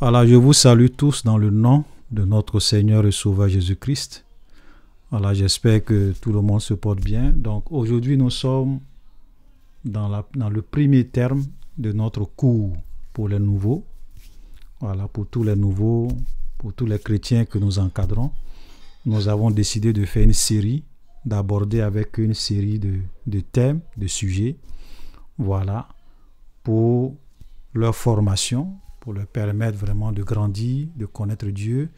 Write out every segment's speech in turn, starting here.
Alors, je vous salue tous dans le nom de notre Seigneur et Sauveur Jésus-Christ. Alors, j'espère que tout le monde se porte bien. Donc, aujourd'hui, nous sommes dans le premier terme de notre cours pour les nouveaux. Voilà, pour tous les nouveaux, pour tous les chrétiens que nous encadrons. Nous avons décidé de faire une série, d'aborder avec une série de thèmes, de sujets. Voilà, pour leur formation, pour leur permettre vraiment de grandir, de connaître Dieu.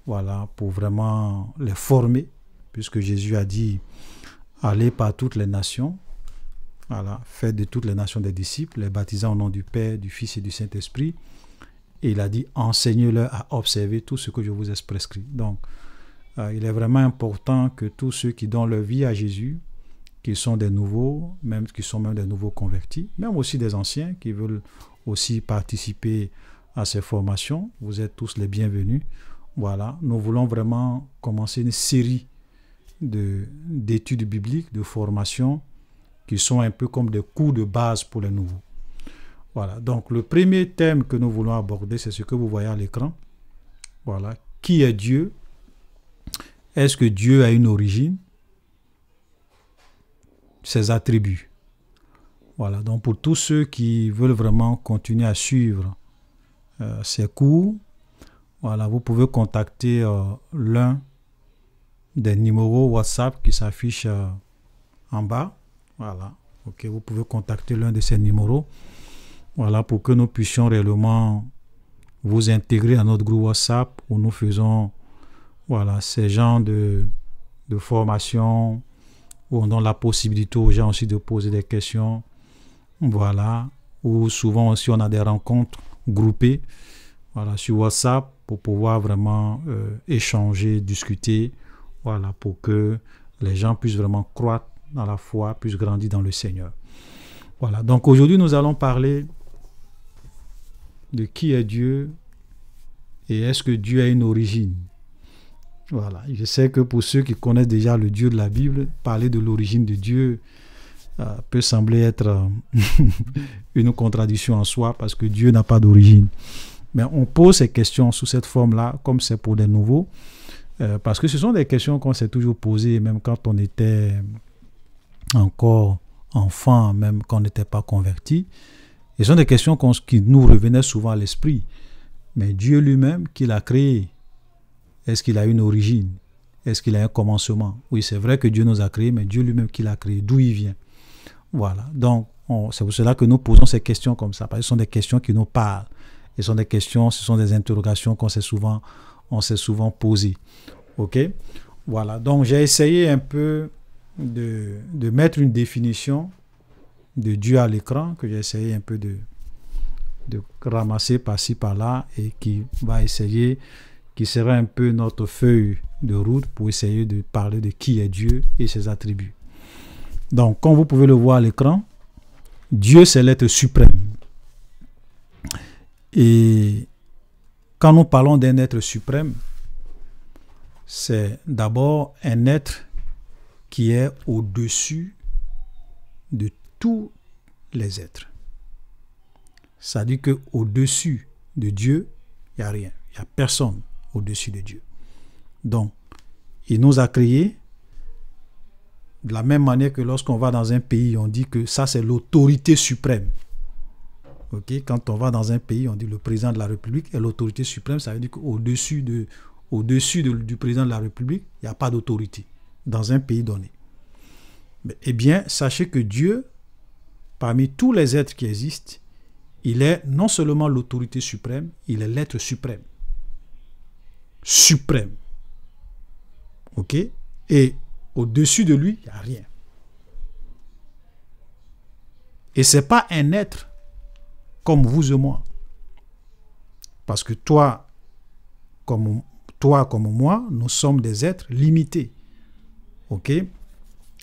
Voilà, pour vraiment les former, puisque Jésus a dit, allez par toutes les nations. Voilà, faites de toutes les nations des disciples, les baptisant au nom du Père, du Fils et du Saint-Esprit. Et il a dit, enseignez-leur à observer tout ce que je vous ai prescrit. Donc, il est vraiment important que tous ceux qui donnent leur vie à Jésus, qui sont des nouveaux, même qui sont même des nouveaux convertis, même aussi des anciens qui veulent aussi participer à ces formations, vous êtes tous les bienvenus. Voilà, nous voulons vraiment commencer une série d'études bibliques, de formation, qui sont un peu comme des cours de base pour les nouveaux. Voilà, donc le premier thème que nous voulons aborder, c'est ce que vous voyez à l'écran. Voilà, qui est Dieu? Est-ce que Dieu a une origine? Ses attributs. Voilà, donc pour tous ceux qui veulent vraiment continuer à suivre ces cours, voilà, vous pouvez contacter l'un des numéros WhatsApp qui s'affiche en bas. Voilà, ok, vous pouvez contacter l'un de ces numéros. Voilà, pour que nous puissions réellement vous intégrer à notre groupe WhatsApp où nous faisons voilà, ces genres de formation, où on donne la possibilité aux gens aussi de poser des questions. Voilà, ou souvent aussi on a des rencontres groupées voilà, sur WhatsApp pour pouvoir vraiment échanger, discuter, voilà, pour que les gens puissent vraiment croître dans la foi, puissent grandir dans le Seigneur. Voilà, donc aujourd'hui nous allons parler de qui est Dieu et est-ce que Dieu a une origine. Voilà, je sais que pour ceux qui connaissent déjà le Dieu de la Bible, parler de l'origine de Dieu peut sembler être une contradiction en soi parce que Dieu n'a pas d'origine. Mais on pose ces questions sous cette forme-là, comme c'est pour des nouveaux, parce que ce sont des questions qu'on s'est toujours posées, même quand on était encore enfant, même quand on n'était pas converti. Ce sont des questions qui nous revenaient souvent à l'esprit. Mais Dieu lui-même, qui l'a créé, est-ce qu'il a une origine? Est-ce qu'il a un commencement? Oui, c'est vrai que Dieu nous a créés, mais Dieu lui-même qui l'a créé, d'où il vient? Voilà, donc c'est pour cela que nous posons ces questions comme ça, parce que ce sont des questions qui nous parlent. Ce sont des questions, ce sont des interrogations qu'on s'est souvent posées. Ok? Voilà, donc j'ai essayé un peu de mettre une définition de Dieu à l'écran, que j'ai essayé un peu de ramasser par-ci, par-là, et qui sera un peu notre feuille de route pour essayer de parler de qui est Dieu et ses attributs. Donc, comme vous pouvez le voir à l'écran, Dieu, c'est l'être suprême. Et quand nous parlons d'un être suprême, c'est d'abord un être qui est au-dessus de tous les êtres. Ça dit qu'au-dessus de Dieu, il n'y a rien. Il n'y a personne au-dessus de Dieu. Donc, il nous a créés de la même manière que lorsqu'on va dans un pays, on dit que ça c'est l'autorité suprême. Ok, quand on va dans un pays, on dit le président de la République est l'autorité suprême, ça veut dire qu'au-dessus du président de la République, il n'y a pas d'autorité dans un pays donné. Eh bien, sachez que Dieu, parmi tous les êtres qui existent, il est non seulement l'autorité suprême, il est l'être suprême. Suprême. Ok? Et au-dessus de lui, il n'y a rien. Et ce n'est pas un être comme vous et moi. Parce que toi comme moi, nous sommes des êtres limités. Ok?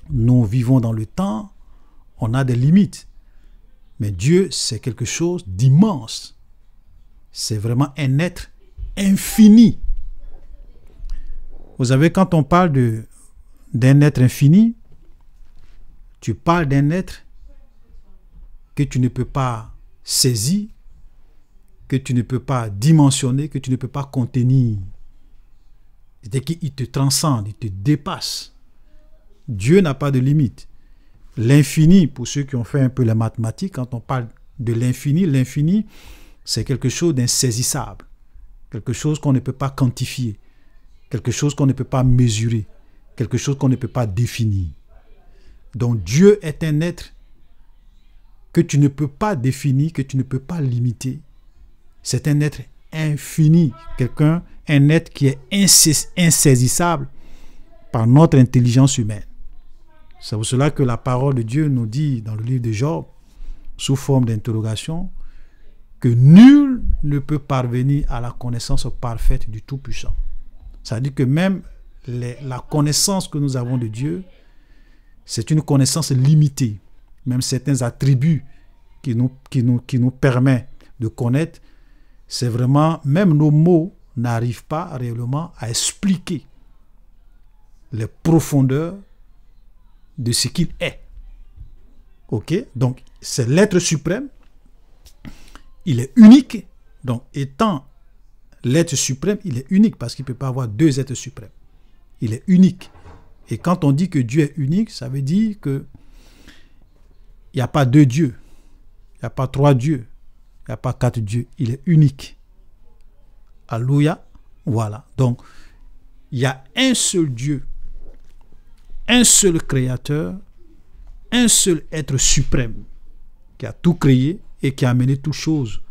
Nous vivons dans le temps, on a des limites. Mais Dieu, c'est quelque chose d'immense. C'est vraiment un être infini. Vous savez, quand on parle d'un être infini, tu parles d'un être que tu ne peux pas saisir, que tu ne peux pas dimensionner, que tu ne peux pas contenir. C'est-à-dire qu'il te transcende, il te dépasse. Dieu n'a pas de limite. L'infini, pour ceux qui ont fait un peu la mathématique, quand on parle de l'infini, c'est quelque chose d'insaisissable, quelque chose qu'on ne peut pas quantifier, quelque chose qu'on ne peut pas mesurer, quelque chose qu'on ne peut pas définir. Donc Dieu est un être que tu ne peux pas définir, que tu ne peux pas limiter. C'est un être infini, un être qui est insaisissable par notre intelligence humaine. C'est pour cela que la parole de Dieu nous dit dans le livre de Job, sous forme d'interrogation, que nul ne peut parvenir à la connaissance parfaite du Tout-Puissant. Ça veut dire que même la connaissance que nous avons de Dieu, c'est une connaissance limitée. Même certains attributs qui nous permettent de connaître, c'est vraiment, même nos mots n'arrivent pas réellement à expliquer les profondeurs de ce qu'il est. Ok? Donc, c'est l'être suprême. Il est unique. Donc, étant l'être suprême, il est unique parce qu'il ne peut pas avoir deux êtres suprêmes. Il est unique. Et quand on dit que Dieu est unique, ça veut dire que il n'y a pas deux dieux. Il n'y a pas trois dieux. Il n'y a pas quatre dieux. Il est unique. Alléluia. Voilà. Donc, il y a un seul Dieu, un seul créateur, un seul être suprême qui a tout créé et qui a amené toutes choses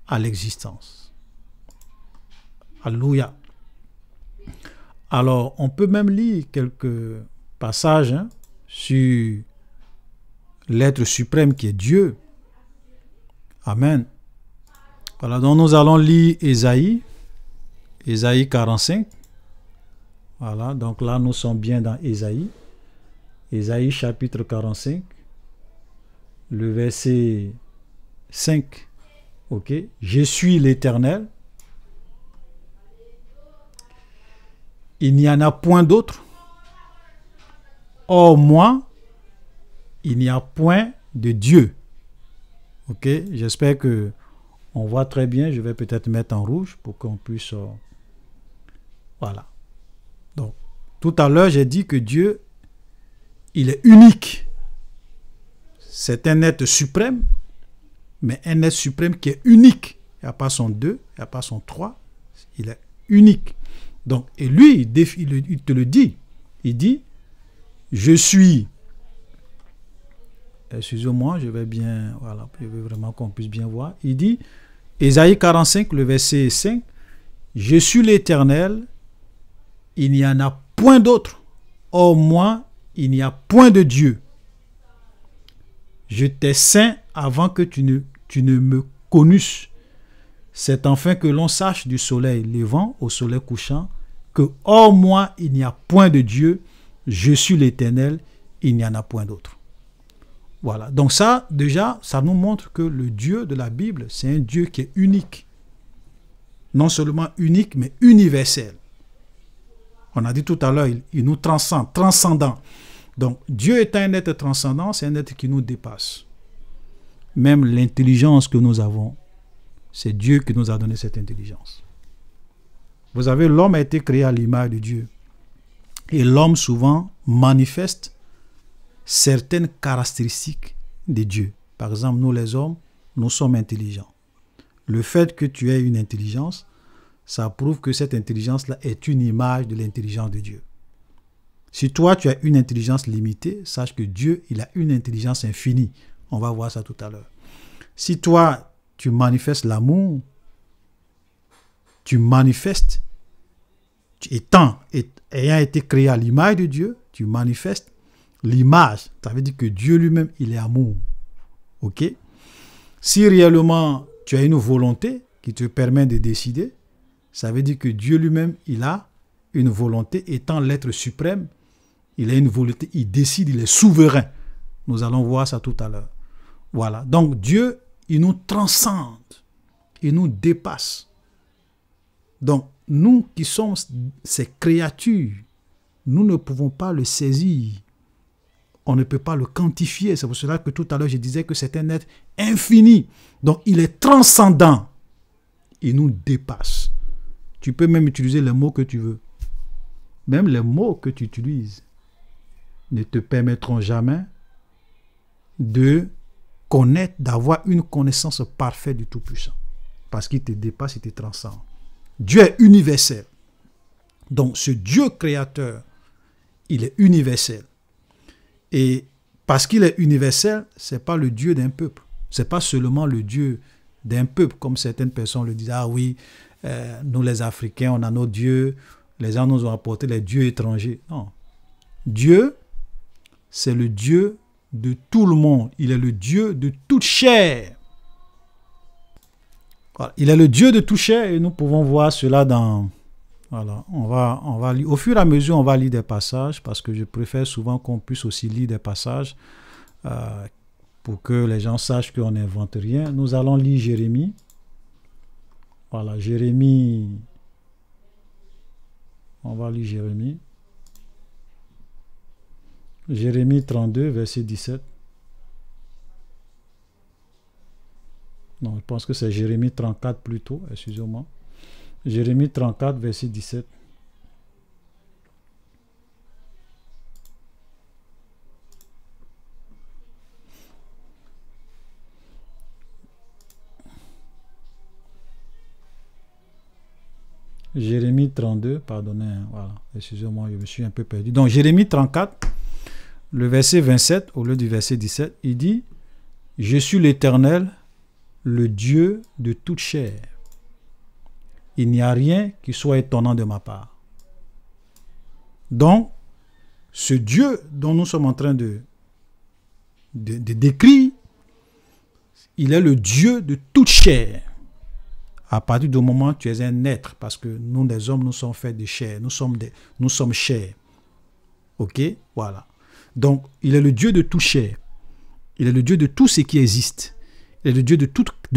à l'existence. Alléluia. Alors, on peut même lire quelques passages sur l'être suprême qui est Dieu. Amen. Voilà, donc nous allons lire Ésaïe 45. Voilà, donc là nous sommes bien dans Ésaïe chapitre 45, le verset 5. Ok, je suis l'Éternel. Il n'y en a point d'autre. Hors moi, il n'y a point de Dieu. Ok, j'espère que on voit très bien. Je vais peut-être mettre en rouge pour qu'on puisse... voilà. Donc, tout à l'heure, j'ai dit que Dieu, il est unique. C'est un être suprême, mais un être suprême qui est unique. Il n'y a pas son 2, il n'y a pas son 3. Il est unique. Donc, et lui, il te le dit. Il dit, je suis... Excusez-moi, je vais bien... Voilà, je veux vraiment qu'on puisse bien voir. Il dit, Ésaïe 45, le verset 5, je suis l'Éternel, il n'y en a point d'autre. Hors moi, il n'y a point de Dieu. Je t'ai saint avant que tu ne me connusses. C'est enfin que l'on sache du soleil levant au soleil couchant que hors moi, il n'y a point de Dieu. Je suis l'Éternel, il n'y en a point d'autre. Voilà. Donc ça, déjà, ça nous montre que le Dieu de la Bible, c'est un Dieu qui est unique. Non seulement unique, mais universel. On a dit tout à l'heure, il nous transcende, transcendant. Donc, Dieu est un être transcendant, c'est un être qui nous dépasse. Même l'intelligence que nous avons, c'est Dieu qui nous a donné cette intelligence. Vous savez, l'homme a été créé à l'image de Dieu. Et l'homme souvent manifeste certaines caractéristiques de Dieu. Par exemple, nous les hommes, nous sommes intelligents. Le fait que tu aies une intelligence, ça prouve que cette intelligence-là est une image de l'intelligence de Dieu. Si toi, tu as une intelligence limitée, sache que Dieu, il a une intelligence infinie. On va voir ça tout à l'heure. Si toi, tu manifestes l'amour, tu manifestes, ayant été créé à l'image de Dieu, tu manifestes l'image. Ça veut dire que Dieu lui-même, il est amour. Ok? Si réellement, tu as une volonté qui te permet de décider, ça veut dire que Dieu lui-même, il a une volonté, étant l'être suprême, il a une volonté, il décide, il est souverain. Nous allons voir ça tout à l'heure. Voilà. Donc Dieu, il nous transcende, il nous dépasse. Donc nous qui sommes ces créatures, nous ne pouvons pas le saisir. On ne peut pas le quantifier. C'est pour cela que tout à l'heure je disais que c'est un être infini. Donc il est transcendant. il nous dépasse. Tu peux même utiliser les mots que tu veux. Même les mots que tu utilises ne te permettront jamais de connaître, d'avoir une connaissance parfaite du Tout-Puissant. Parce qu'il te dépasse, il te transcende. Dieu est universel. Donc ce Dieu créateur, il est universel. Et parce qu'il est universel, ce n'est pas le Dieu d'un peuple. Ce n'est pas seulement le Dieu d'un peuple, comme certaines personnes le disent. Ah oui, nous les Africains, on a nos dieux. Les gens nous ont apporté les dieux étrangers. Non. Dieu, c'est le Dieu de tout le monde. Il est le Dieu de toute chair. Voilà. Il est le Dieu de toute chair et nous pouvons voir cela dans... Voilà, on va lire. Au fur et à mesure, on va lire des passages parce que je préfère souvent qu'on puisse aussi lire des passages pour que les gens sachent qu'on n'invente rien. Nous allons lire Jérémie. Voilà, Jérémie. On va lire Jérémie. Jérémie 32, verset 17. Non, je pense que c'est Jérémie 34 plutôt, excusez-moi. Jérémie 34, verset 17. Jérémie 32, pardonnez, voilà, excusez-moi, je me suis un peu perdu. Donc, Jérémie 34, le verset 27, au lieu du verset 17, il dit « Je suis l'Éternel, le Dieu de toute chair. Il n'y a rien qui soit étonnant de ma part. » Donc, ce Dieu dont nous sommes en train de décrire, il est le Dieu de toute chair. À partir du moment où tu es un être, parce que nous, les hommes, nous sommes faits de chair, nous sommes chair. Ok? Voilà. Donc, il est le Dieu de toute chair. Il est le Dieu de tout ce qui existe. Il est le Dieu de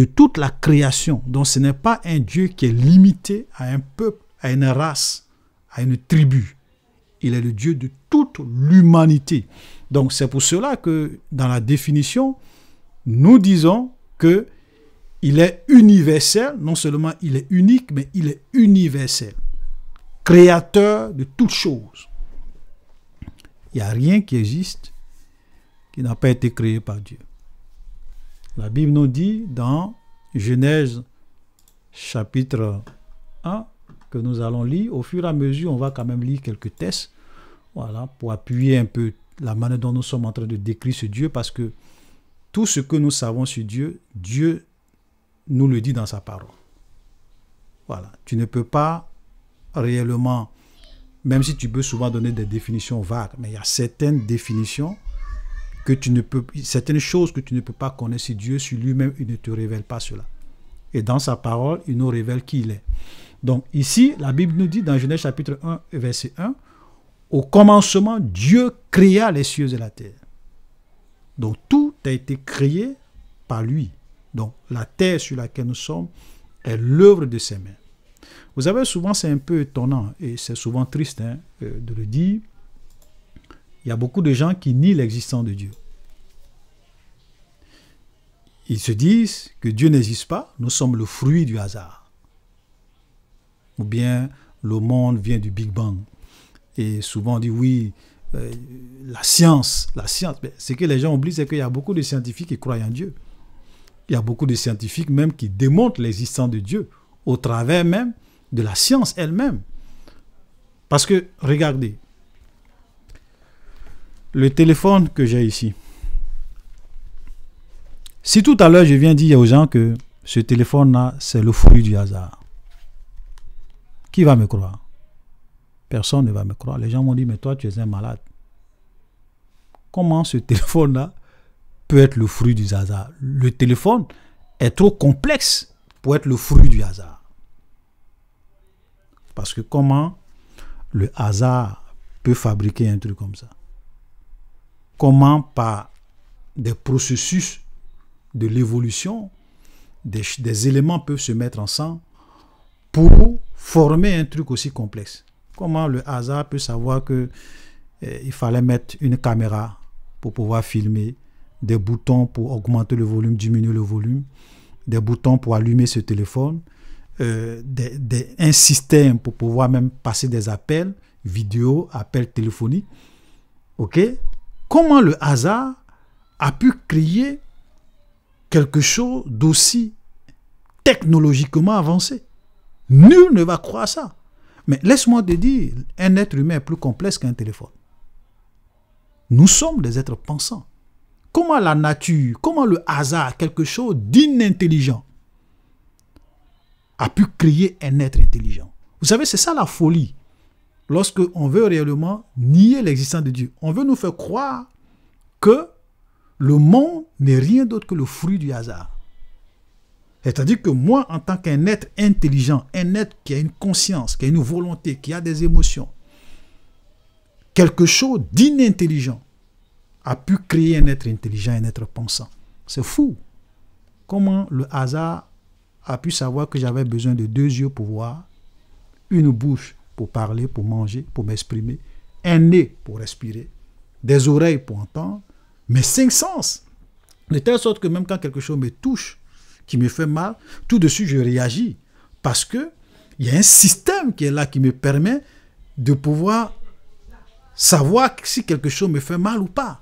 toute la création. Donc, ce n'est pas un Dieu qui est limité à un peuple, à une race, à une tribu. Il est le Dieu de toute l'humanité. Donc, c'est pour cela que dans la définition, nous disons que il est universel. Non seulement il est unique, mais il est universel. Créateur de toutes choses. Il n'y a rien qui existe qui n'a pas été créé par Dieu. La Bible nous dit dans Genèse chapitre 1 que nous allons lire. Au fur et à mesure, on va quand même lire quelques textes. Voilà, pour appuyer un peu la manière dont nous sommes en train de décrire ce Dieu, parce que tout ce que nous savons sur Dieu, Dieu nous le dit dans sa parole. Voilà, tu ne peux pas réellement, même si tu peux souvent donner des définitions vagues, mais il y a certaines définitions que tu ne peux, certaines choses que tu ne peux pas connaître sur Dieu, sur lui-même, il ne te révèle pas cela. Et dans sa parole, il nous révèle qui il est. Donc ici, la Bible nous dit dans Genèse chapitre 1, verset 1, au commencement, Dieu créa les cieux et la terre. Donc tout a été créé par lui. Donc la terre sur laquelle nous sommes est l'œuvre de ses mains. Vous savez, souvent c'est un peu étonnant et c'est souvent triste de le dire. Il y a beaucoup de gens qui nient l'existence de Dieu. Ils se disent que Dieu n'existe pas, nous sommes le fruit du hasard. Ou bien le monde vient du Big Bang. Et souvent on dit oui, la science. Ce que les gens oublient, c'est qu'il y a beaucoup de scientifiques qui croient en Dieu. Il y a beaucoup de scientifiques même qui démontrent l'existence de Dieu au travers même de la science elle-même. Parce que, regardez, le téléphone que j'ai ici, si tout à l'heure je viens dire aux gens que ce téléphone-là, c'est le fruit du hasard, qui va me croire? Personne ne va me croire. Les gens m'ont dit, mais toi, tu es un malade. Comment ce téléphone-là peut être le fruit du hasard? Le téléphone est trop complexe pour être le fruit du hasard. Parce que comment le hasard peut fabriquer un truc comme ça? Comment par des processus de l'évolution, des éléments peuvent se mettre ensemble pour former un truc aussi complexe? Comment le hasard peut savoir que il fallait mettre une caméra pour pouvoir filmer, des boutons pour augmenter le volume, diminuer le volume, des boutons pour allumer ce téléphone, un système pour pouvoir même passer des appels vidéo, appels téléphoniques. Ok? Comment le hasard a pu créer quelque chose d'aussi technologiquement avancé? Nul ne va croire ça. Mais laisse-moi te dire, un être humain est plus complexe qu'un téléphone. Nous sommes des êtres pensants. Comment la nature, comment le hasard, quelque chose d'inintelligent, a pu créer un être intelligent? Vous savez, c'est ça la folie. Lorsque on veut réellement nier l'existence de Dieu, on veut nous faire croire que le monde n'est rien d'autre que le fruit du hasard. C'est-à-dire que moi, en tant qu'un être intelligent, un être qui a une conscience, qui a une volonté, qui a des émotions, quelque chose d'inintelligent a pu créer un être intelligent, un être pensant. C'est fou. Comment le hasard a pu savoir que j'avais besoin de 2 yeux pour voir, une bouche pour parler, pour manger, pour m'exprimer, un nez pour respirer, des oreilles pour entendre, mes 5 sens. De telle sorte que même quand quelque chose me touche, qui me fait mal, tout de suite je réagis. Parce que il y a un système qui est là qui me permet de pouvoir savoir si quelque chose me fait mal ou pas.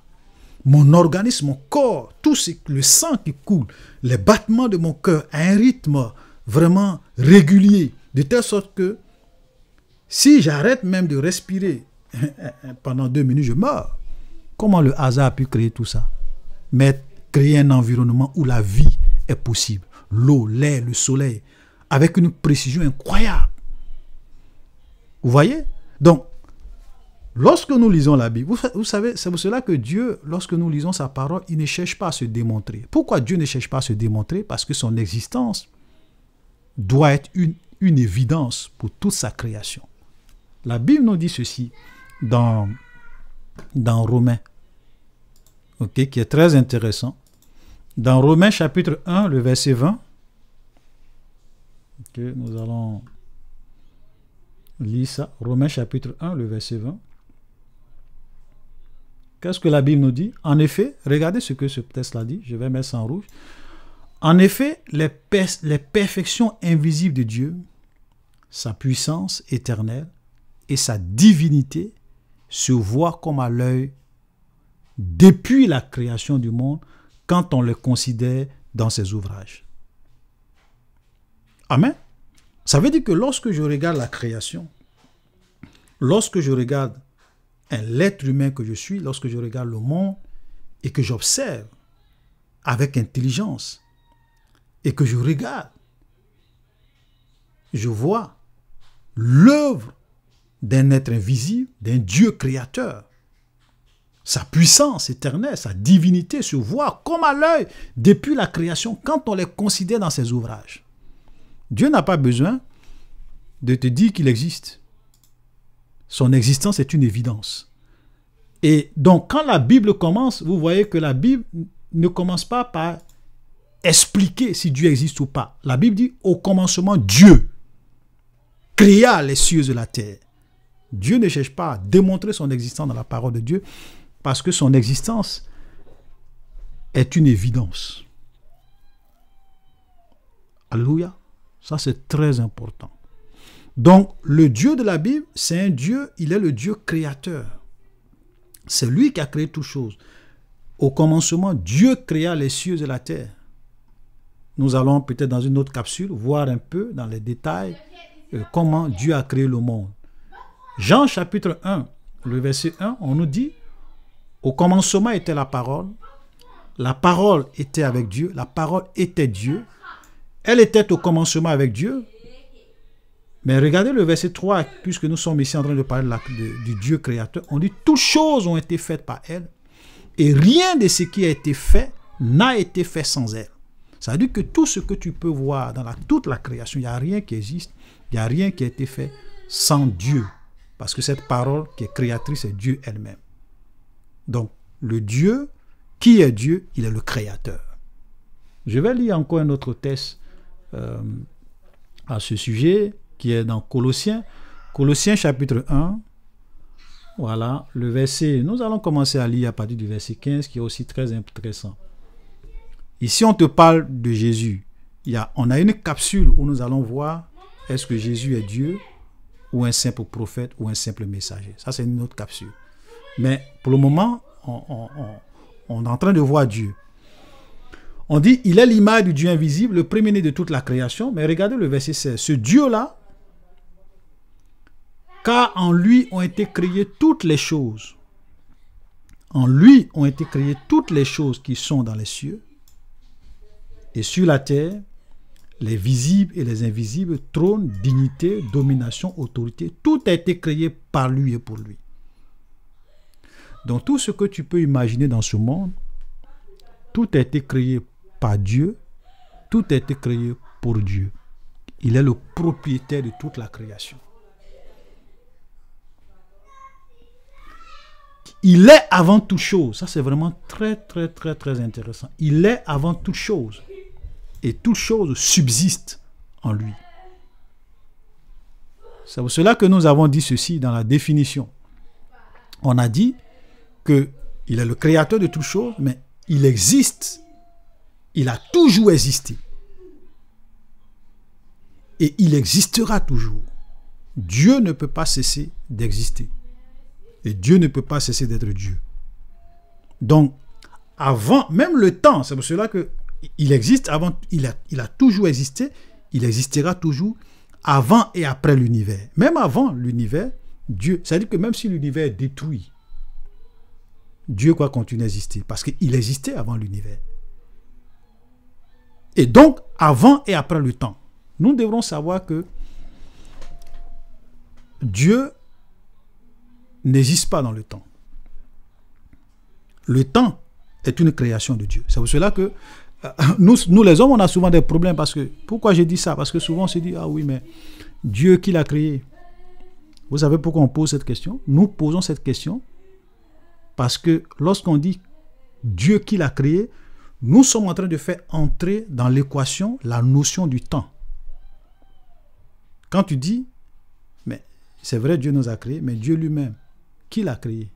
Mon organisme, mon corps, tout le sang qui coule, les battements de mon cœur à un rythme vraiment régulier, de telle sorte que si j'arrête même de respirer pendant 2 minutes, je meurs. Comment le hasard a pu créer tout ça? Mais créer un environnement où la vie est possible. L'eau, l'air, le soleil, avec une précision incroyable. Vous voyez? Donc, lorsque nous lisons la Bible, vous savez, c'est pour cela que Dieu, lorsque nous lisons sa parole, il ne cherche pas à se démontrer. Pourquoi Dieu ne cherche pas à se démontrer? Parce que son existence doit être une évidence pour toute sa création. La Bible nous dit ceci dans Romains, okay, qui est très intéressant. Dans Romains chapitre 1, le verset 20, okay, nous allons lire ça. Romains chapitre 1, le verset 20. Qu'est-ce que la Bible nous dit? En effet, regardez ce que ce texte-là dit. Je vais mettre ça en rouge. En effet, les perfections invisibles de Dieu, sa puissance éternelle et sa divinité se voient comme à l'œil depuis la création du monde quand on les considère dans ses ouvrages. Amen. Ça veut dire que lorsque je regarde la création, lorsque je regarde l'être humain que je suis, lorsque je regarde le monde et que j'observe avec intelligence et que je regarde, je vois l'œuvre d'un être invisible, d'un Dieu créateur. Sa puissance éternelle, sa divinité se voit comme à l'œil depuis la création quand on les considère dans ses ouvrages. Dieu n'a pas besoin de te dire qu'il existe. Son existence est une évidence. Et donc, quand la Bible commence, vous voyez que la Bible ne commence pas par expliquer si Dieu existe ou pas. La Bible dit, au commencement, Dieu créa les cieux et la terre. Dieu ne cherche pas à démontrer son existence dans la parole de Dieu parce que son existence est une évidence. Alléluia. Ça, c'est très important. Donc, le Dieu de la Bible, c'est un Dieu, il est le Dieu créateur. C'est lui qui a créé toutes choses. Au commencement, Dieu créa les cieux et la terre. Nous allons peut-être dans une autre capsule voir un peu dans les détails comment Dieu a créé le monde. Jean chapitre 1, le verset 1, on nous dit, au commencement était la parole était avec Dieu, la parole était Dieu, elle était au commencement avec Dieu. Mais regardez le verset 3, puisque nous sommes ici en train de parler du Dieu créateur, on dit, toutes choses ont été faites par elle, et rien de ce qui a été fait n'a été fait sans elle. Ça veut dire que tout ce que tu peux voir dans toute la création, il n'y a rien qui existe, il n'y a rien qui a été fait sans Dieu. Parce que cette parole qui est créatrice est Dieu elle-même. Donc, le Dieu, qui est Dieu, il est le créateur. Je vais lire encore un autre texte à ce sujet, qui est dans Colossiens. Colossiens chapitre 1. Voilà, le verset, nous allons commencer à lire à partir du verset 15, qui est aussi très intéressant. Ici, on te parle de Jésus. On a une capsule où nous allons voir est-ce que Jésus est Dieu ou un simple prophète ou un simple messager. Ça, c'est une autre capsule. Mais pour le moment, on est en train de voir Dieu. On dit, il est l'image du Dieu invisible, le premier-né de toute la création. Mais regardez le verset 16. Ce Dieu-là, car en lui ont été créées toutes les choses. En lui ont été créées toutes les choses qui sont dans les cieux et sur la terre, les visibles et les invisibles, trône, dignité, domination, autorité. Tout a été créé par lui et pour lui. Donc tout ce que tu peux imaginer dans ce monde, tout a été créé par Dieu, tout a été créé pour Dieu. Il est le propriétaire de toute la création. Il est avant toute chose. Ça, c'est vraiment très, très, très, très intéressant. Il est avant toute chose. Et toute chose subsiste en lui. C'est pour cela que nous avons dit ceci dans la définition. On a dit qu'il est le créateur de toutes choses, mais il existe. Il a toujours existé. Et il existera toujours. Dieu ne peut pas cesser d'exister. Et Dieu ne peut pas cesser d'être Dieu. Donc, avant, même le temps, c'est pour cela qu'il existe avant, il a toujours existé, il existera toujours avant et après l'univers. Même avant l'univers, Dieu, c'est-à-dire que même si l'univers est détruit, Dieu continue à exister, parce qu'il existait avant l'univers. Et donc, avant et après le temps, nous devrons savoir que Dieu n'existe pas dans le temps. Le temps est une création de Dieu. C'est pour cela que nous les hommes, on a souvent des problèmes. Parce que, pourquoi j'ai dit ça? Parce que souvent on se dit, ah oui, mais Dieu qui l'a créé. Vous savez pourquoi on pose cette question? Nous posons cette question parce que lorsqu'on dit Dieu qui l'a créé, nous sommes en train de faire entrer dans l'équation la notion du temps. Quand tu dis, mais c'est vrai, Dieu nous a créés, mais Dieu lui-même, qui l'a créé?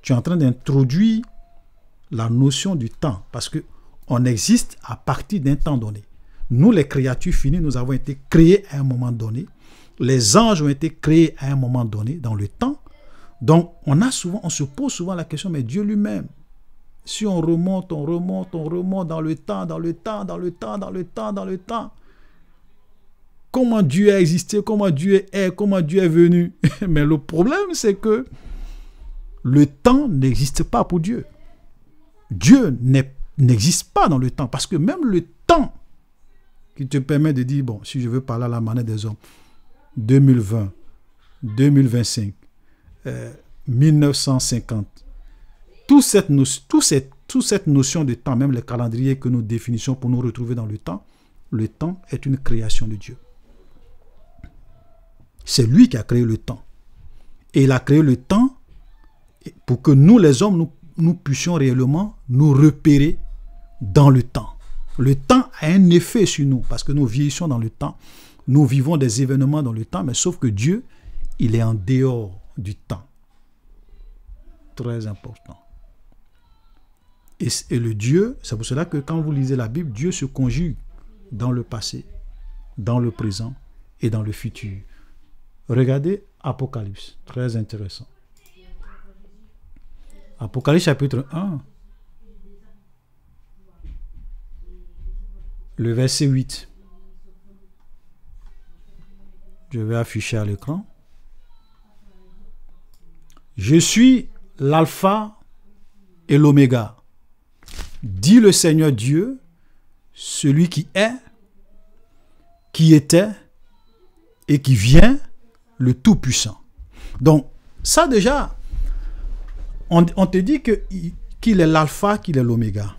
Tu es en train d'introduire la notion du temps, parce que on existe à partir d'un temps donné. Nous, les créatures finies, nous avons été créés à un moment donné. Les anges ont été créés à un moment donné, dans le temps. Donc, on se pose souvent la question, mais Dieu lui-même, si on remonte dans le temps, comment Dieu a existé, comment Dieu est venu. Mais le problème, c'est que le temps n'existe pas pour Dieu. Dieu n'existe pas dans le temps. Parce que même le temps qui te permet de dire, bon, si je veux parler à la manière des hommes, 2020, 2025, 1950, toute cette notion de temps, même les calendriers que nous définissons pour nous retrouver dans le temps est une création de Dieu. C'est lui qui a créé le temps. Et il a créé le temps pour que nous, les hommes, nous puissions réellement nous repérer dans le temps. Le temps a un effet sur nous parce que nous vieillissons dans le temps. Nous vivons des événements dans le temps, mais sauf que Dieu, il est en dehors du temps. Très important. Et le Dieu, c'est pour cela que quand vous lisez la Bible, Dieu se conjugue dans le passé, dans le présent et dans le futur. Regardez Apocalypse, très intéressant. Apocalypse chapitre 1, le verset 8. Je vais afficher à l'écran. Je suis l'alpha et l'oméga, dit le Seigneur Dieu, celui qui est, qui était et qui vient, le Tout-Puissant. Donc, ça déjà, on te dit qu'il est l'alpha, qu'il est l'oméga.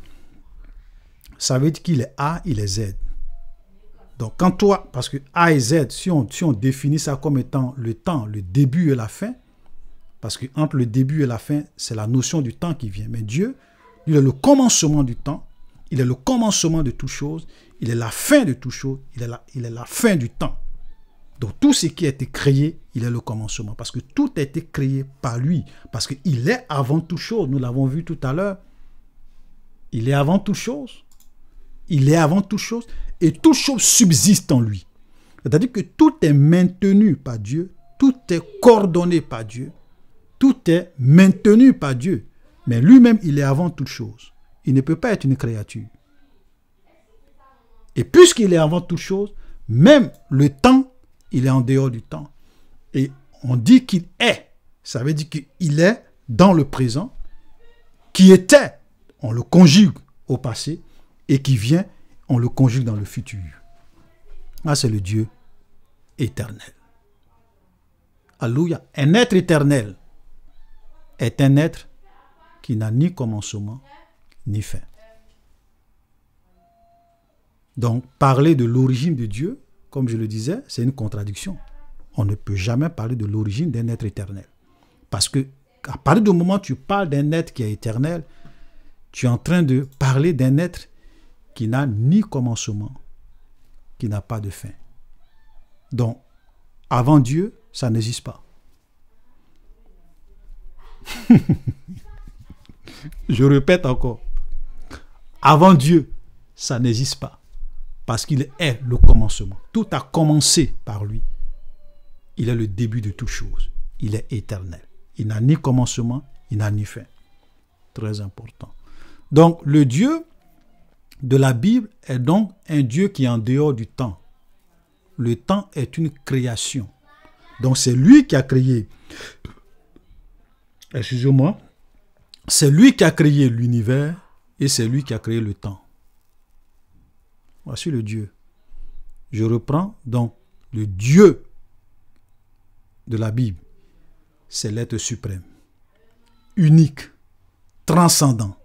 Ça veut dire qu'il est A, il est Z. Donc, quand toi, parce que A et Z, si on définit ça comme étant le temps, le début et la fin, parce que entre le début et la fin, c'est la notion du temps qui vient. Mais Dieu, il est le commencement du temps, il est le commencement de toute chose, il est la fin de toute chose, il est la fin du temps. Donc tout ce qui a été créé, il est le commencement. Parce que tout a été créé par lui. Parce qu'il est avant toute chose. Nous l'avons vu tout à l'heure. Il est avant toute chose. Il est avant toute chose. et toute chose subsiste en lui. C'est-à-dire que tout est maintenu par Dieu, tout est coordonné par Dieu, tout est maintenu par Dieu. Mais lui-même, il est avant toute chose. Il ne peut pas être une créature. Et puisqu'il est avant toute chose, même le temps, il est en dehors du temps. Et on dit qu'il est. Ça veut dire qu'il est dans le présent, qui était, on le conjugue au passé, et qui vient, on le conjugue dans le futur. Ah, c'est le Dieu éternel. Alléluia. Un être éternel est un être qui n'a ni commencement, ni fin. Donc, parler de l'origine de Dieu, comme je le disais, c'est une contradiction. On ne peut jamais parler de l'origine d'un être éternel. Parce que, à partir du moment où tu parles d'un être qui est éternel, tu es en train de parler d'un être qui n'a ni commencement, qui n'a pas de fin. Donc, avant Dieu, ça n'existe pas. Je répète encore. Avant Dieu, ça n'existe pas. Parce qu'il est le commencement. Tout a commencé par lui. Il est le début de toute chose. Il est éternel. Il n'a ni commencement, il n'a ni fin. Très important. Donc, le Dieu de la Bible est donc un Dieu qui est en dehors du temps. Le temps est une création. Donc, c'est lui qui a créé. Excusez-moi. C'est lui qui a créé l'univers et c'est lui qui a créé le temps. Voici le Dieu. Je reprends donc le Dieu de la Bible. C'est l'être suprême, unique, transcendant,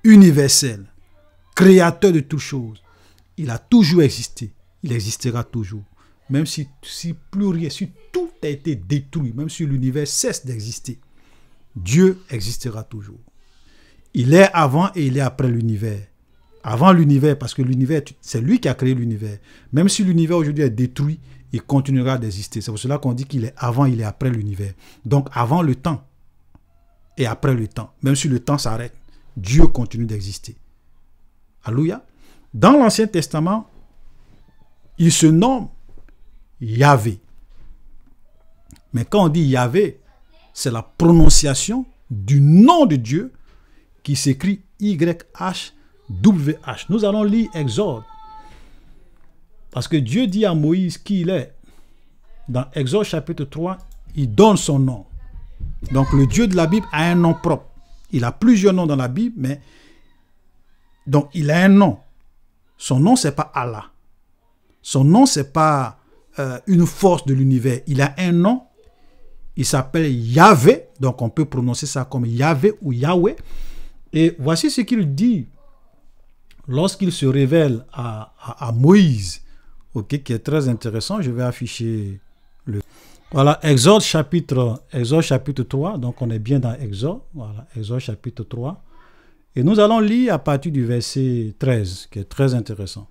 universel, créateur de toutes choses. Il a toujours existé. Il existera toujours. Même si plus rien, si tout a été détruit, même si l'univers cesse d'exister, Dieu existera toujours. Il est avant et il est après l'univers. Avant l'univers, parce que l'univers, c'est lui qui a créé l'univers. Même si l'univers aujourd'hui est détruit, il continuera d'exister. C'est pour cela qu'on dit qu'il est avant, il est après l'univers. Donc avant le temps et après le temps, même si le temps s'arrête, Dieu continue d'exister. Alléluia. Dans l'Ancien Testament, il se nomme Yahvé. Mais quand on dit Yahvé, c'est la prononciation du nom de Dieu qui s'écrit YHWH. Nous allons lire Exode. Parce que Dieu dit à Moïse qui il est. Dans Exode chapitre 3, il donne son nom. Donc le Dieu de la Bible a un nom propre. Il a plusieurs noms dans la Bible, mais donc il a un nom. Son nom, c'est pas Allah. Son nom, c'est pas une force de l'univers. Il a un nom. Il s'appelle Yahvé. Donc on peut prononcer ça comme Yahvé ou Yahweh. Et voici ce qu'il dit lorsqu'il se révèle à Moïse. Ok, qui est très intéressant. Je vais afficher le... Voilà, Exode chapitre 3. Donc on est bien dans Exode. Voilà, Exode chapitre 3. Et nous allons lire à partir du verset 13, qui est très intéressant.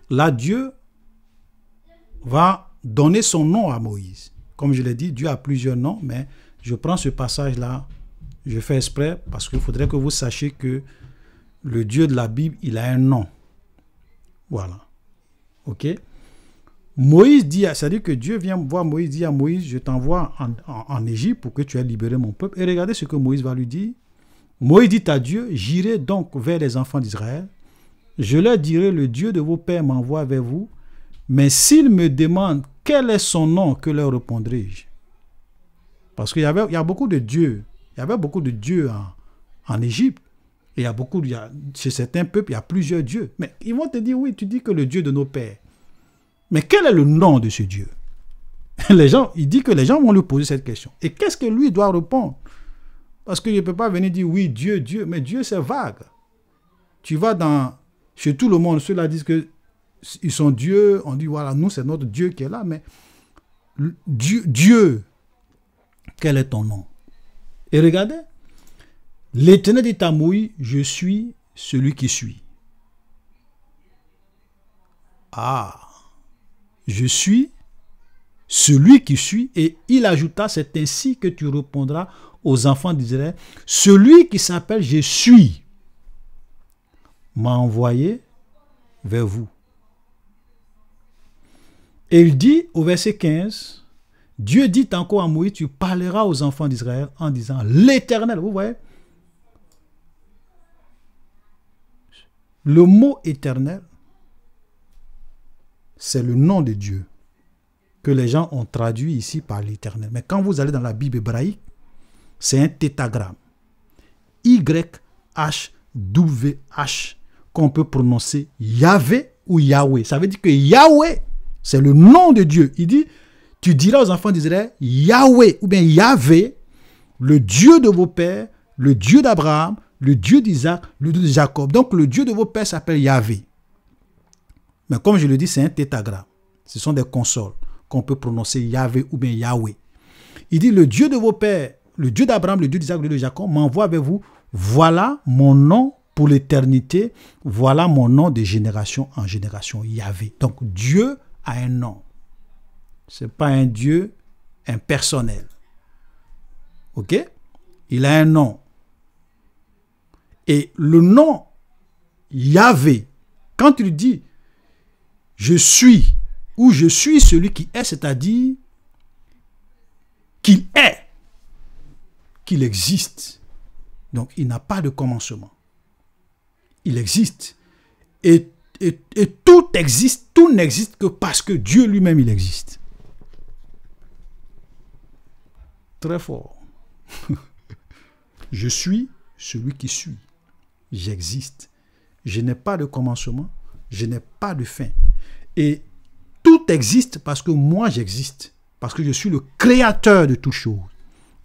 Là, Dieu va donner son nom à Moïse. Comme je l'ai dit, Dieu a plusieurs noms, mais je prends ce passage-là, je fais exprès, parce qu'il faudrait que vous sachiez que le Dieu de la Bible, il a un nom. Voilà. Ok? Moïse dit, c'est-à-dire que Dieu vient voir Moïse, dit à Moïse, je t'envoie en Égypte pour que tu aies libéré mon peuple. Et regardez ce que Moïse va lui dire. Moïse dit à Dieu, j'irai donc vers les enfants d'Israël. Je leur dirai, le Dieu de vos pères m'envoie vers vous. Mais s'ils me demandent quel est son nom, que leur répondrai-je? Parce qu'il y a beaucoup de dieux. Il y avait beaucoup de dieux en Égypte. Et chez certains peuples, il y a plusieurs dieux. Mais ils vont te dire, oui, tu dis que le Dieu de nos pères. Mais quel est le nom de ce Dieu? Il dit que les gens vont lui poser cette question. Et qu'est-ce que lui doit répondre? Parce qu'il ne peut pas venir dire, oui, Dieu, Dieu. Mais Dieu, c'est vague. Tu vas chez tout le monde, ceux-là disent que ils sont Dieu. On dit, voilà, nous, c'est notre Dieu qui est là. Mais Dieu, quel est ton nom? Et regardez, l'Éternel dit à Moïse, je suis celui qui suis. Ah, je suis celui qui suis. Et il ajouta, c'est ainsi que tu répondras aux enfants d'Israël, celui qui s'appelle je suis m'a envoyé vers vous. Et il dit au verset 15, Dieu dit encore à Moïse, tu parleras aux enfants d'Israël en disant l'Éternel. Vous voyez? Le mot éternel, c'est le nom de Dieu que les gens ont traduit ici par l'éternel. Mais quand vous allez dans la Bible hébraïque, c'est un tétragramme. YHWH qu'on peut prononcer Yahvé ou Yahweh. Ça veut dire que Yahweh, c'est le nom de Dieu. Il dit, tu diras aux enfants d'Israël, Yahweh ou bien Yahvé, le Dieu de vos pères, le Dieu d'Abraham, le Dieu d'Isaac, le Dieu de Jacob. Donc le Dieu de vos pères s'appelle Yahvé. Mais comme je le dis, c'est un tétragramme. Ce sont des consoles qu'on peut prononcer Yahvé ou bien Yahweh. Il dit, le Dieu de vos pères, le Dieu d'Abraham, le Dieu d'Isaac, le Dieu de Jacob, m'envoie avec vous. Voilà mon nom pour l'éternité. Voilà mon nom de génération en génération, Yahvé. Donc Dieu a un nom. Ce n'est pas un Dieu impersonnel. Ok? Il a un nom. Et le nom Yahvé, quand il dit je suis ou je suis celui qui est, c'est-à-dire qu'il est, qu'il existe. Donc il n'a pas de commencement. Il existe. Et tout existe, tout n'existe que parce que Dieu lui-même il existe. Très fort. Je suis celui qui suis. J'existe. Je n'ai pas de commencement. Je n'ai pas de fin. Et tout existe parce que moi j'existe. Parce que je suis le créateur de toutes choses.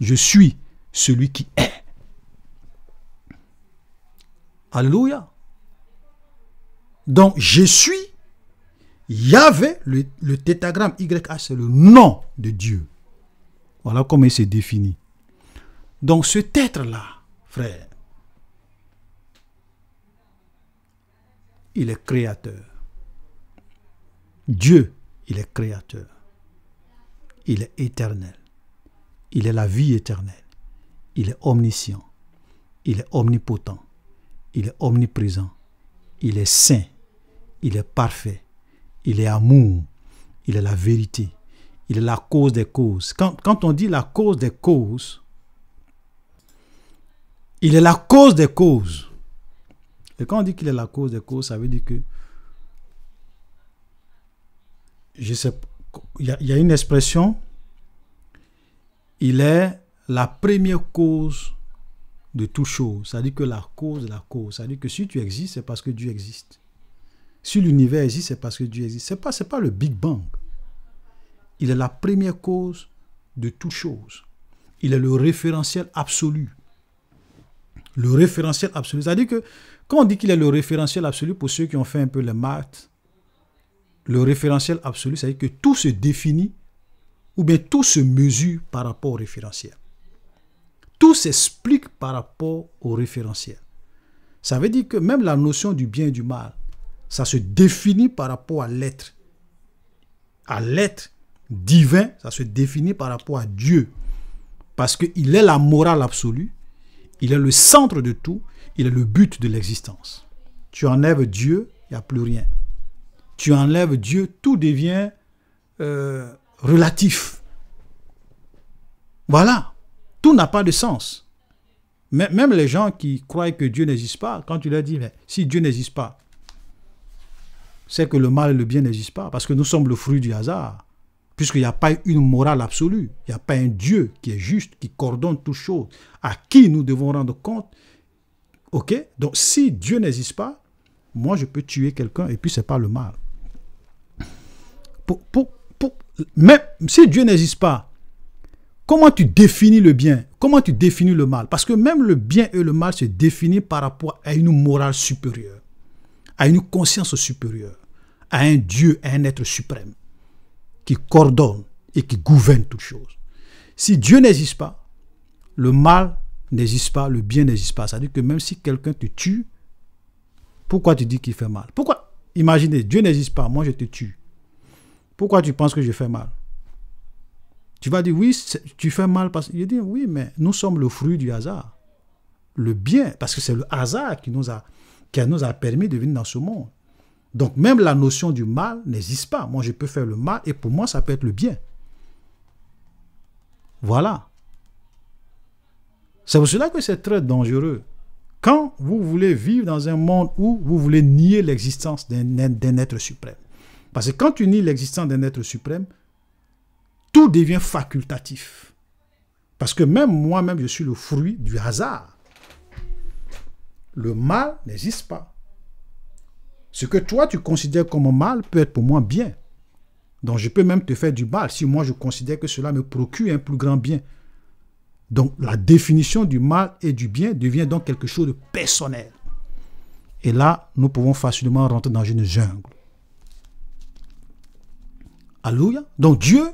Je suis celui qui est. Alléluia. Donc je suis Yahvé, le tétragramme YH, c'est le nom de Dieu. Voilà comment il se définit. Donc cet être-là, frère, il est créateur. Dieu, il est créateur. Il est éternel. Il est la vie éternelle. Il est omniscient. Il est omnipotent. Il est omniprésent. Il est saint. Il est parfait. Il est amour. Il est la vérité. Il est la cause des causes. Quand on dit la cause des causes, il est la cause des causes. Et quand on dit qu'il est la cause des causes, ça veut dire que, je sais, il y a une expression, il est la première cause de toute chose. Ça veut dire que la cause de la cause. Ça veut dire que si tu existes, c'est parce que Dieu existe. Si l'univers existe, c'est parce que Dieu existe. C'est pas le Big Bang. Il est la première cause de toute chose. Il est le référentiel absolu. Le référentiel absolu. C'est-à-dire que quand on dit qu'il est le référentiel absolu, pour ceux qui ont fait un peu les maths, le référentiel absolu, c'est-à-dire que tout se définit ou bien tout se mesure par rapport au référentiel. Tout s'explique par rapport au référentiel. Ça veut dire que même la notion du bien et du mal, ça se définit par rapport à l'être. À l'être divin, ça se définit par rapport à Dieu. Parce qu'il est la morale absolue, il est le centre de tout, il est le but de l'existence. Tu enlèves Dieu, il n'y a plus rien. Tu enlèves Dieu, tout devient relatif. Voilà. Tout n'a pas de sens. Même les gens qui croient que Dieu n'existe pas, quand tu leur dis, mais si Dieu n'existe pas, c'est que le mal et le bien n'existent pas, parce que nous sommes le fruit du hasard. Puisqu'il n'y a pas une morale absolue, il n'y a pas un Dieu qui est juste, qui coordonne toutes choses, à qui nous devons rendre compte. Ok? Donc, si Dieu n'existe pas, moi, je peux tuer quelqu'un et puis ce n'est pas le mal. Mais si Dieu n'existe pas, comment tu définis le bien? Comment tu définis le mal? Parce que même le bien et le mal se définissent par rapport à une morale supérieure, à une conscience supérieure, à un Dieu, à un être suprême, qui coordonne et qui gouverne toutes choses. Si Dieu n'existe pas, le mal n'existe pas, le bien n'existe pas. C'est-à-dire que même si quelqu'un te tue, pourquoi tu dis qu'il fait mal? Pourquoi? Imaginez, Dieu n'existe pas, moi je te tue. Pourquoi tu penses que je fais mal? Tu vas dire, oui, tu fais mal parce que... Je dis, oui, mais nous sommes le fruit du hasard. Le bien, parce que c'est le hasard qui nous a permis de venir dans ce monde. Donc même la notion du mal n'existe pas. Moi, je peux faire le mal et pour moi, ça peut être le bien. Voilà. C'est pour cela que c'est très dangereux. Quand vous voulez vivre dans un monde où vous voulez nier l'existence d'un être suprême. Parce que quand tu nies l'existence d'un être suprême, tout devient facultatif. Parce que même moi-même, je suis le fruit du hasard. Le mal n'existe pas. Ce que toi, tu considères comme mal peut être pour moi bien. Donc, je peux même te faire du mal si moi, je considère que cela me procure un plus grand bien. Donc, la définition du mal et du bien devient donc quelque chose de personnel. Et là, nous pouvons facilement rentrer dans une jungle. Alléluia. Donc, Dieu,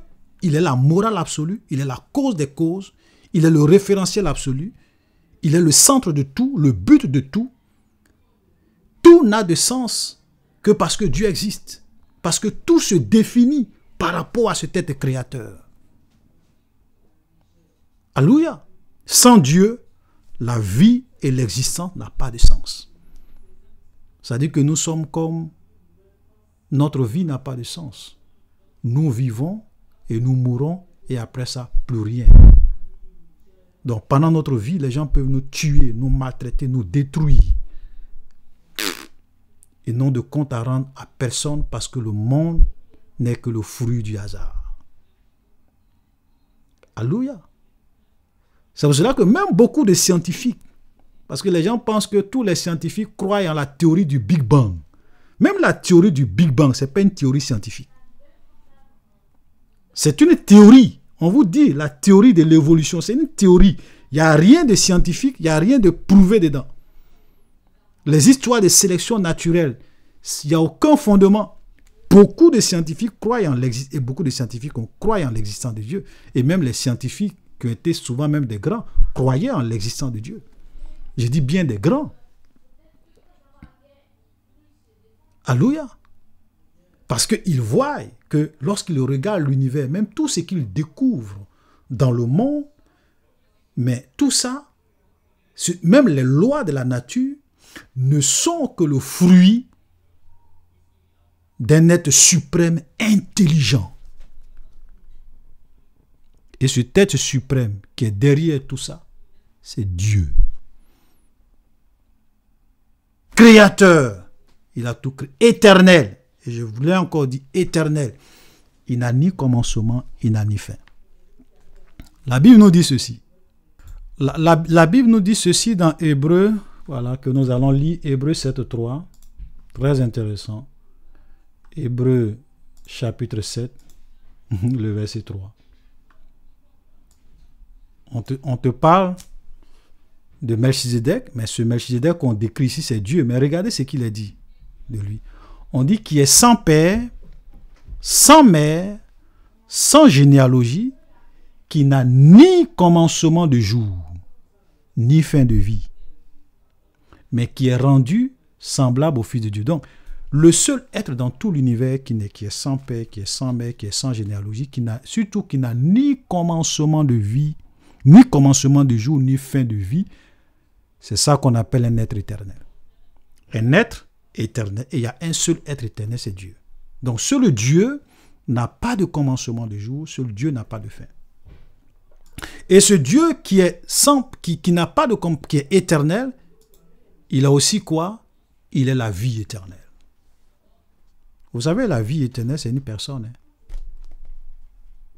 il est la morale absolue, il est la cause des causes, il est le référentiel absolu, il est le centre de tout, le but de tout. Tout n'a de sens que parce que Dieu existe. Parce que tout se définit par rapport à cet être créateur. Alléluia. Sans Dieu, la vie et l'existence n'ont pas de sens. C'est-à-dire que nous sommes comme notre vie n'a pas de sens. Nous vivons et nous mourons et après ça, plus rien. Donc pendant notre vie, les gens peuvent nous tuer, nous maltraiter, nous détruire. Et n'ont de compte à rendre à personne parce que le monde n'est que le fruit du hasard. Alléluia. C'est pour cela que même beaucoup de scientifiques, parce que les gens pensent que tous les scientifiques croient en la théorie du Big Bang. Même la théorie du Big Bang, ce n'est pas une théorie scientifique. C'est une théorie. On vous dit la théorie de l'évolution, c'est une théorie. Il n'y a rien de scientifique, il n'y a rien de prouvé dedans. Les histoires de sélection naturelle, il n'y a aucun fondement. Beaucoup de scientifiques croient en l'existence, et beaucoup de scientifiques croient en l'existence de Dieu. Et même les scientifiques, qui ont été souvent même des grands, croyaient en l'existence de Dieu. Je dis bien des grands. Alléluia. Parce qu'ils voient que lorsqu'ils regardent l'univers, même tout ce qu'ils découvrent dans le monde, mais tout ça, même les lois de la nature, ne sont que le fruit d'un être suprême intelligent. Et cet être suprême qui est derrière tout ça, c'est Dieu. Créateur, il a tout créé. Éternel, et je voulais encore dire éternel, il n'a ni commencement, il n'a ni fin. La Bible nous dit ceci. La Bible nous dit ceci dans Hébreux, voilà, que nous allons lire Hébreux 7.3, très intéressant. Hébreux chapitre 7, le verset 3. On te parle de Melchizedek, mais ce Melchizedek qu'on décrit ici, c'est Dieu. Mais regardez ce qu'il a dit de lui. On dit qu'il est sans père, sans mère, sans généalogie, qui n'a ni commencement de jour, ni fin de vie, mais qui est rendu semblable au Fils de Dieu. Donc, le seul être dans tout l'univers qui est sans père, qui est sans mère, qui est sans généalogie, surtout qui n'a ni commencement de vie, ni commencement de jour, ni fin de vie, c'est ça qu'on appelle un être éternel. Un être éternel, et il y a un seul être éternel, c'est Dieu. Donc, seul Dieu n'a pas de commencement de jour, seul Dieu n'a pas de fin. Et ce Dieu qui est n'a pas de qui est éternel, il a aussi quoi? Il est la vie éternelle. Vous savez, la vie éternelle, c'est une personne. Hein?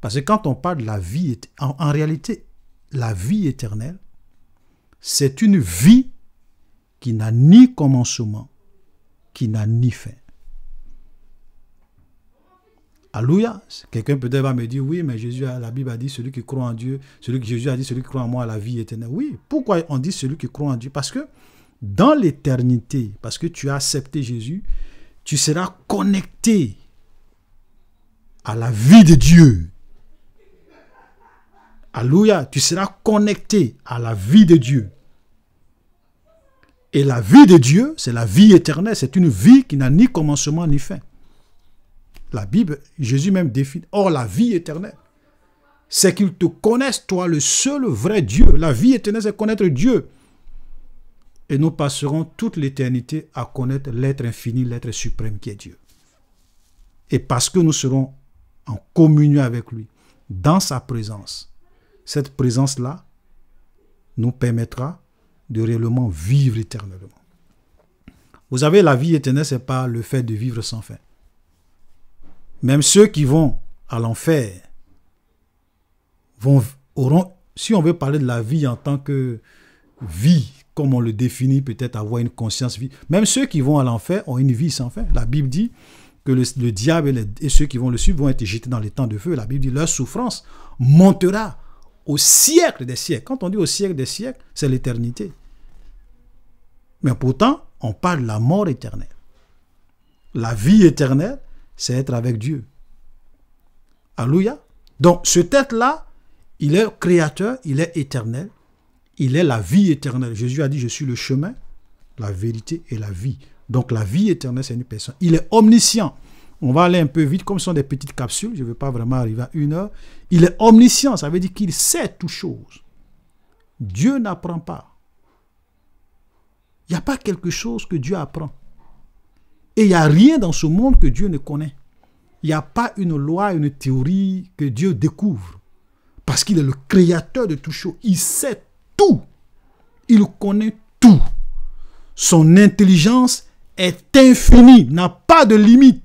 Parce que quand on parle de la vie, en réalité, la vie éternelle, c'est une vie qui n'a ni commencement, qui n'a ni fin. Alléluia. Quelqu'un peut-être va me dire, oui, mais la Bible a dit, celui qui croit en Dieu, Jésus a dit, celui qui croit en moi a la vie éternelle. Oui, pourquoi on dit celui qui croit en Dieu? Parce que dans l'éternité, parce que tu as accepté Jésus, tu seras connecté à la vie de Dieu. Alléluia, tu seras connecté à la vie de Dieu. Et la vie de Dieu, c'est la vie éternelle. C'est une vie qui n'a ni commencement ni fin. La Bible, Jésus même définit. Or, la vie éternelle, c'est qu'ils te connaissent, toi, le seul vrai Dieu. La vie éternelle, c'est connaître Dieu. et nous passerons toute l'éternité à connaître l'être infini, l'être suprême qui est Dieu. Et parce que nous serons en communion avec lui, dans sa présence, cette présence-là nous permettra de réellement vivre éternellement. Vous savez, la vie éternelle, ce n'est pas le fait de vivre sans fin. Même ceux qui vont à l'enfer auront, si on veut parler de la vie en tant que vie, comme on le définit, peut-être avoir une conscience vie, même ceux qui vont à l'enfer ont une vie sans fin. La Bible dit que le diable et ceux qui vont le suivre vont être jetés dans les temps de feu. La Bible dit leur souffrance montera au siècle des siècles. Quand on dit au siècle des siècles, c'est l'éternité. Mais pourtant, on parle de la mort éternelle. La vie éternelle, c'est être avec Dieu. Alléluia. Donc, ce être-là, il est créateur, il est éternel, il est la vie éternelle. Jésus a dit, je suis le chemin, la vérité et la vie. Donc, la vie éternelle, c'est une personne. Il est omniscient. On va aller un peu vite, comme ce sont des petites capsules, je ne vais pas vraiment arriver à 1 heure. Il est omniscient, ça veut dire qu'il sait toutes choses. Dieu n'apprend pas. Il n'y a pas quelque chose que Dieu apprend. Et il n'y a rien dans ce monde que Dieu ne connaît. Il n'y a pas une loi, une théorie que Dieu découvre. Parce qu'il est le créateur de toutes choses. Il sait tout. Il connaît tout. Son intelligence est infinie, n'a pas de limite.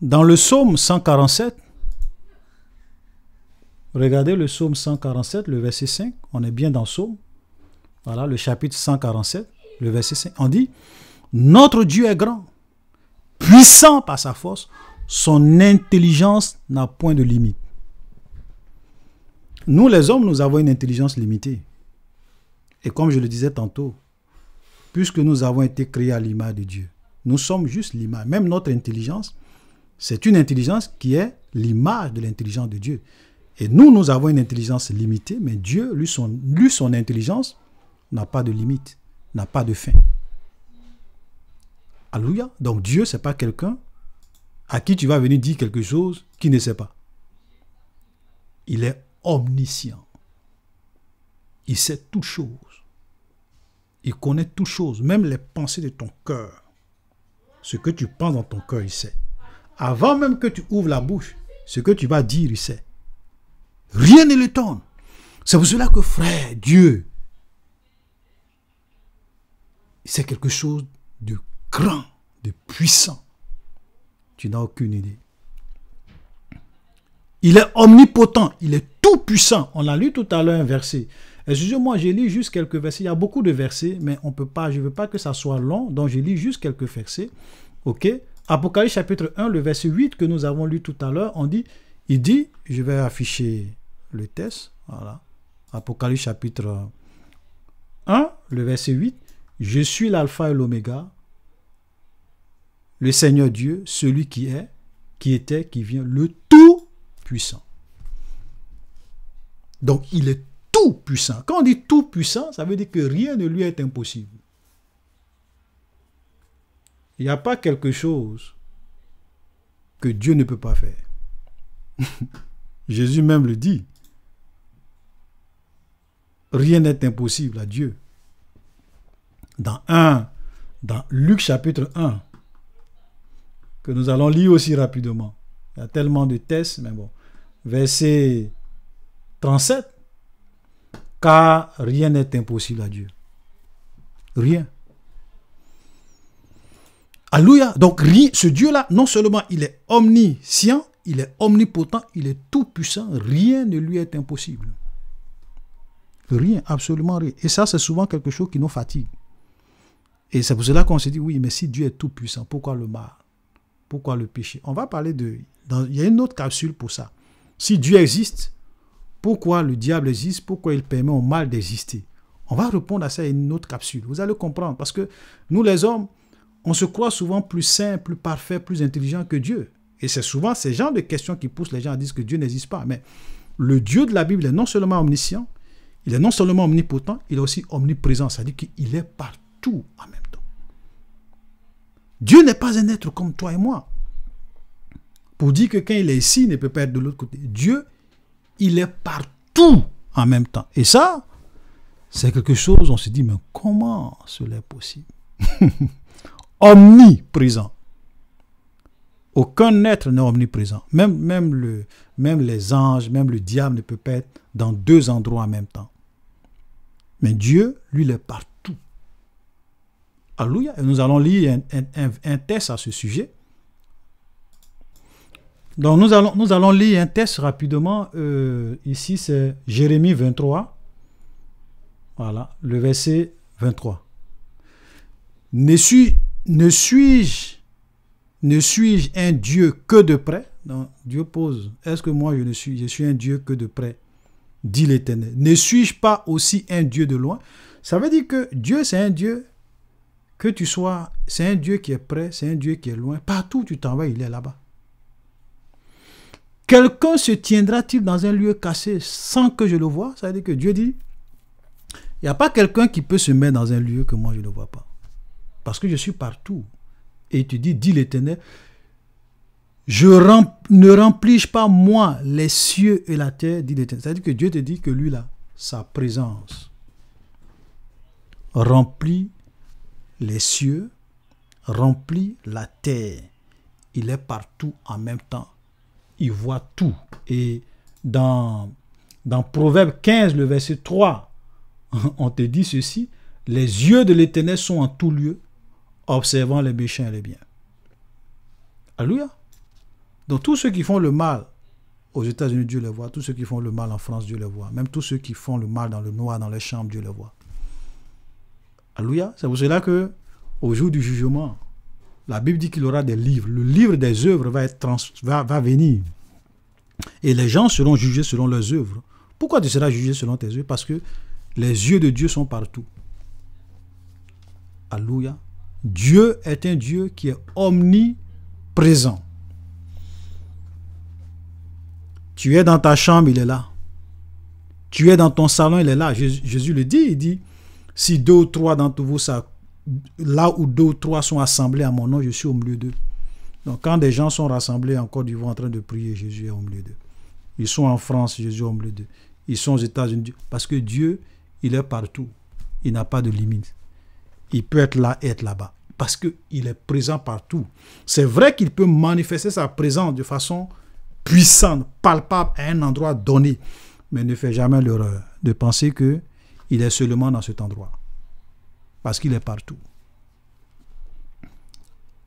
Dans le psaume 147, regardez le psaume 147, le verset 5, on est bien dans le psaume. Voilà, le chapitre 147, le verset 5. On dit, notre Dieu est grand, puissant par sa force, son intelligence n'a point de limite. Nous, les hommes, nous avons une intelligence limitée. Et comme je le disais tantôt, puisque nous avons été créés à l'image de Dieu, nous sommes juste l'image. Même notre intelligence, c'est une intelligence qui est l'image de l'intelligence de Dieu. Et nous, nous avons une intelligence limitée, mais Dieu, lui, son intelligence n'a pas de limite, n'a pas de fin. Alléluia. Donc Dieu, ce n'est pas quelqu'un à qui tu vas venir dire quelque chose qu'il ne sait pas. Il est omniscient. Il sait toutes choses. Il connaît toutes choses, même les pensées de ton cœur. Ce que tu penses dans ton cœur, il sait. Avant même que tu ouvres la bouche, ce que tu vas dire, il sait. Rien ne l'étonne. C'est pour cela que, frère, Dieu, c'est quelque chose de grand, de puissant. Tu n'as aucune idée. Il est omnipotent, il est tout puissant. On a lu tout à l'heure un verset. Excusez-moi, j'ai lu juste quelques versets. Il y a beaucoup de versets, mais on peut pas, je ne veux pas que ça soit long, donc j'ai lu juste quelques versets. Ok? Apocalypse chapitre 1, le verset 8 que nous avons lu tout à l'heure, il dit, je vais afficher le texte, voilà. Apocalypse chapitre 1, le verset 8, je suis l'alpha et l'oméga, le Seigneur Dieu, celui qui est, qui était, qui vient, le tout-puissant. Donc, il est tout-puissant. Quand on dit tout-puissant, ça veut dire que rien ne lui est impossible. Il n'y a pas quelque chose que Dieu ne peut pas faire. Jésus même le dit. Rien n'est impossible à Dieu. Dans Luc chapitre 1, que nous allons lire aussi rapidement. Il y a tellement de textes, mais bon. Verset 37. Car rien n'est impossible à Dieu. Rien. Alléluia. Donc, ce Dieu-là, non seulement il est omniscient, il est omnipotent, il est tout puissant. Rien ne lui est impossible. Rien, absolument rien. Et ça, c'est souvent quelque chose qui nous fatigue. Et c'est pour cela qu'on se dit, oui, mais si Dieu est tout puissant, pourquoi le mal? Pourquoi le péché? On va parler il y a une autre capsule pour ça. Si Dieu existe, pourquoi le diable existe? Pourquoi il permet au mal d'exister? On va répondre à ça dans une autre capsule. Vous allez comprendre. Parce que nous, les hommes, on se croit souvent plus saint, plus parfait, plus intelligent que Dieu. Et c'est souvent ces genres de questions qui poussent les gens à dire que Dieu n'existe pas. Mais le Dieu de la Bible est non seulement omniscient, il est non seulement omnipotent, il est aussi omniprésent. C'est-à-dire qu'il est partout en même temps. Dieu n'est pas un être comme toi et moi. Pour dire que quand il est ici, il ne peut pas être de l'autre côté. Dieu, il est partout en même temps. Et ça, c'est quelque chose, on se dit, mais comment cela est possible? Omniprésent. Aucun être n'est omniprésent. Même les anges, même le diable ne peut pas être dans deux endroits en même temps. Mais Dieu, lui, il est partout. Alléluia. Et nous allons lire un texte à ce sujet. Donc nous allons lire un texte rapidement. Ici, c'est Jérémie 23. Voilà, le verset 23. Ne suis-je un Dieu que de près? Donc, Dieu pose. Est-ce que moi je suis un Dieu que de près? Dit l'Éternel. Ne suis-je pas aussi un Dieu de loin? Ça veut dire que Dieu, c'est un Dieu, que tu sois, c'est un Dieu qui est près, c'est un Dieu qui est loin. Partout où tu t'en vas, il est là-bas. Quelqu'un se tiendra-t-il dans un lieu cassé sans que je le voie? Ça veut dire que Dieu dit, il n'y a pas quelqu'un qui peut se mettre dans un lieu que moi je ne vois pas. Parce que je suis partout. Et tu dis, dit l'Éternel, ne remplis-je pas moi les cieux et la terre, dit l'Éternel. C'est-à-dire que Dieu te dit que lui là, sa présence remplit les cieux, remplit la terre. Il est partout en même temps. Il voit tout. Et dans Proverbe 15, le verset 3, on te dit ceci, les yeux de l'Éternel sont en tout lieu, observant les méchants et les biens. Alléluia. Donc tous ceux qui font le mal aux États-Unis, Dieu les voit. Tous ceux qui font le mal en France, Dieu les voit. Même tous ceux qui font le mal dans le noir, dans les chambres, Dieu les voit. Alléluia. C'est pour cela que au jour du jugement, la Bible dit qu'il y aura des livres. Le livre des œuvres va venir. Et les gens seront jugés selon leurs œuvres. Pourquoi tu seras jugé selon tes œuvres? Parce que les yeux de Dieu sont partout. Alléluia. Dieu est un Dieu qui est omniprésent. Tu es dans ta chambre, il est là. Tu es dans ton salon, il est là. Jésus le dit, il dit, si deux ou trois d'entre vous, là où deux ou trois sont assemblés à mon nom, je suis au milieu d'eux. Donc quand des gens sont rassemblés en Côte d'Ivoire en train de prier, Jésus est au milieu d'eux. Ils sont en France, Jésus est au milieu d'eux. Ils sont aux États-Unis. Parce que Dieu, il est partout. Il n'a pas de limite. Il peut être là et être là-bas. Parce qu'il est présent partout. C'est vrai qu'il peut manifester sa présence de façon puissante, palpable à un endroit donné. Mais ne fais jamais l'erreur de penser qu'il est seulement dans cet endroit. Parce qu'il est partout.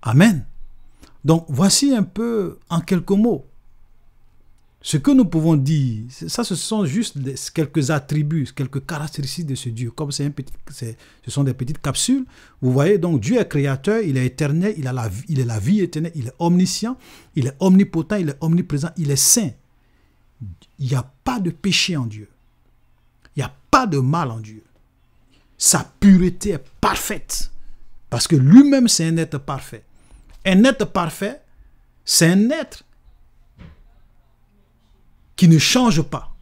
Amen. Donc, voici un peu, en quelques mots, ce que nous pouvons dire. Ça, ce sont juste quelques attributs, quelques caractéristiques de ce Dieu. Comme ce sont des petites capsules. Vous voyez, donc Dieu est créateur, il est éternel, il est la vie éternelle, il est omniscient, il est omnipotent, il est omniprésent, il est saint. Il n'y a pas de péché en Dieu. Il n'y a pas de mal en Dieu. Sa pureté est parfaite. Parce que lui-même, c'est un être parfait. Un être parfait, c'est un être qui ne change pas.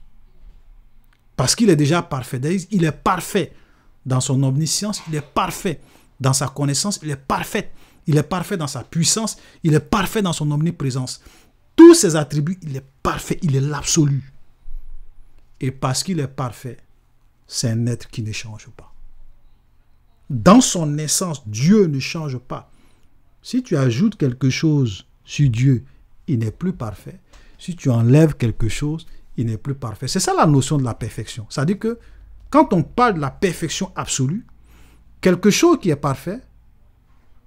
Parce qu'il est déjà parfait. Il est parfait dans son omniscience, il est parfait dans sa connaissance, il est parfait. Il est parfait dans sa puissance, il est parfait dans son omniprésence. Tous ses attributs, il est parfait, il est l'absolu. Et parce qu'il est parfait, c'est un être qui ne change pas. Dans son essence, Dieu ne change pas. Si tu ajoutes quelque chose sur Dieu, il n'est plus parfait. Si tu enlèves quelque chose, il n'est plus parfait. C'est ça la notion de la perfection. C'est-à-dire que quand on parle de la perfection absolue, quelque chose qui est parfait,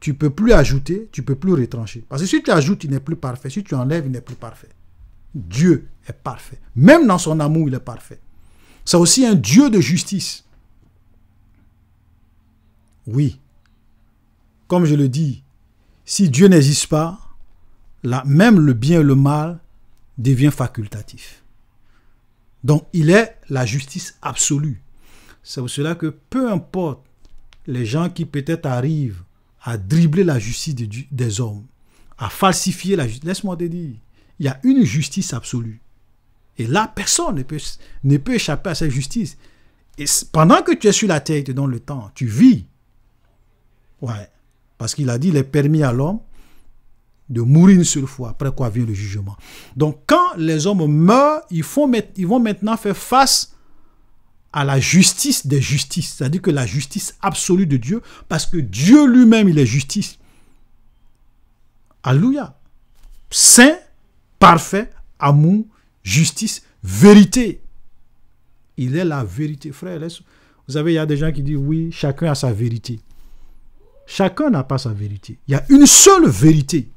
tu ne peux plus ajouter, tu ne peux plus retrancher. Parce que si tu ajoutes, il n'est plus parfait. Si tu enlèves, il n'est plus parfait. Dieu est parfait. Même dans son amour, il est parfait. C'est aussi un Dieu de justice. Oui. Comme je le dis, si Dieu n'existe pas, là, même le bien et le mal devient facultatif. Donc, il est la justice absolue. C'est pour cela que peu importe les gens qui peut-être arrivent à dribbler la justice des hommes, à falsifier la justice, laisse-moi te dire, il y a une justice absolue. Et là, personne ne peut échapper à cette justice. Et pendant que tu es sur la terre, il te donne le temps, tu vis. Ouais. Parce qu'il a dit, il est permis à l'homme de mourir une seule fois, après quoi vient le jugement. Donc, quand les hommes meurent, ils vont maintenant faire face à la justice des justices, c'est-à-dire que la justice absolue de Dieu, parce que Dieu lui-même, il est justice. Alléluia. Saint, parfait, amour, justice, vérité. Il est la vérité. Frère, vous savez, il y a des gens qui disent, oui, chacun a sa vérité. Chacun n'a pas sa vérité. Il y a une seule vérité.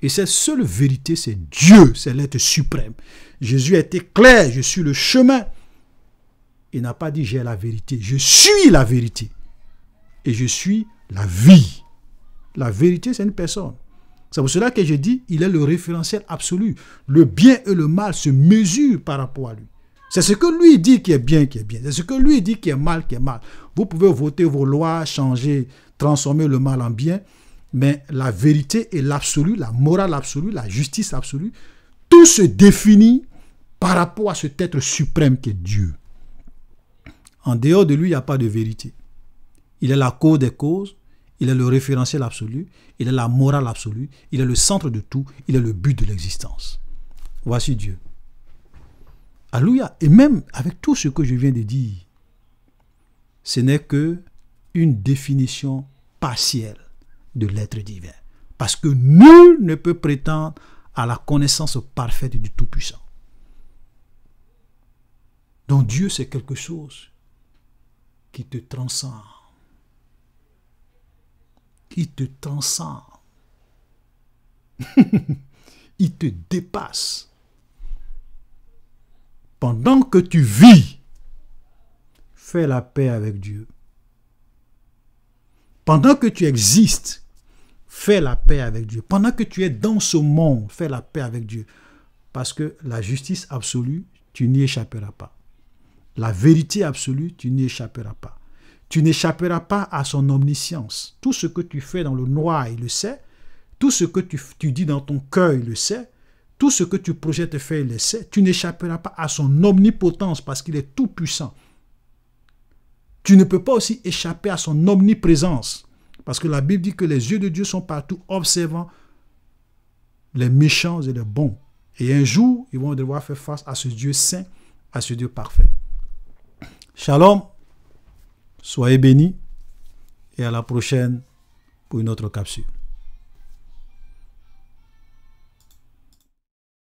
Et cette seule vérité, c'est Dieu, c'est l'être suprême. Jésus a été clair, je suis le chemin. Il n'a pas dit j'ai la vérité. Je suis la vérité. Et je suis la vie. La vérité, c'est une personne. C'est pour cela que je dis, il est le référentiel absolu. Le bien et le mal se mesurent par rapport à lui. C'est ce que lui dit qui est bien, qui est bien. C'est ce que lui dit qui est mal, qui est mal. Vous pouvez voter vos lois, changer, transformer le mal en bien. Mais la vérité et l'absolu, la morale absolue, la justice absolue, tout se définit par rapport à cet être suprême qui est Dieu. En dehors de lui, il n'y a pas de vérité. Il est la cause des causes, il est le référentiel absolu, il est la morale absolue, il est le centre de tout, il est le but de l'existence. Voici Dieu. Alléluia. Et même avec tout ce que je viens de dire, ce n'est que une définition partielle de l'être divin. Parce que nul ne peut prétendre à la connaissance parfaite du Tout-Puissant. Donc Dieu, c'est quelque chose qui te transcende. Il te transcende. Il te dépasse. Pendant que tu vis, fais la paix avec Dieu. Pendant que tu existes, fais la paix avec Dieu. Pendant que tu es dans ce monde, fais la paix avec Dieu. Parce que la justice absolue, tu n'y échapperas pas. La vérité absolue, tu n'y échapperas pas. Tu n'échapperas pas à son omniscience. Tout ce que tu fais dans le noir, il le sait. Tout ce que tu dis dans ton cœur, il le sait. Tout ce que tu projettes faire, il le sait. Tu n'échapperas pas à son omnipotence parce qu'il est tout puissant. Tu ne peux pas aussi échapper à son omniprésence. Parce que la Bible dit que les yeux de Dieu sont partout observant les méchants et les bons. Et un jour, ils vont devoir faire face à ce Dieu saint, à ce Dieu parfait. Shalom, soyez bénis et à la prochaine pour une autre capsule.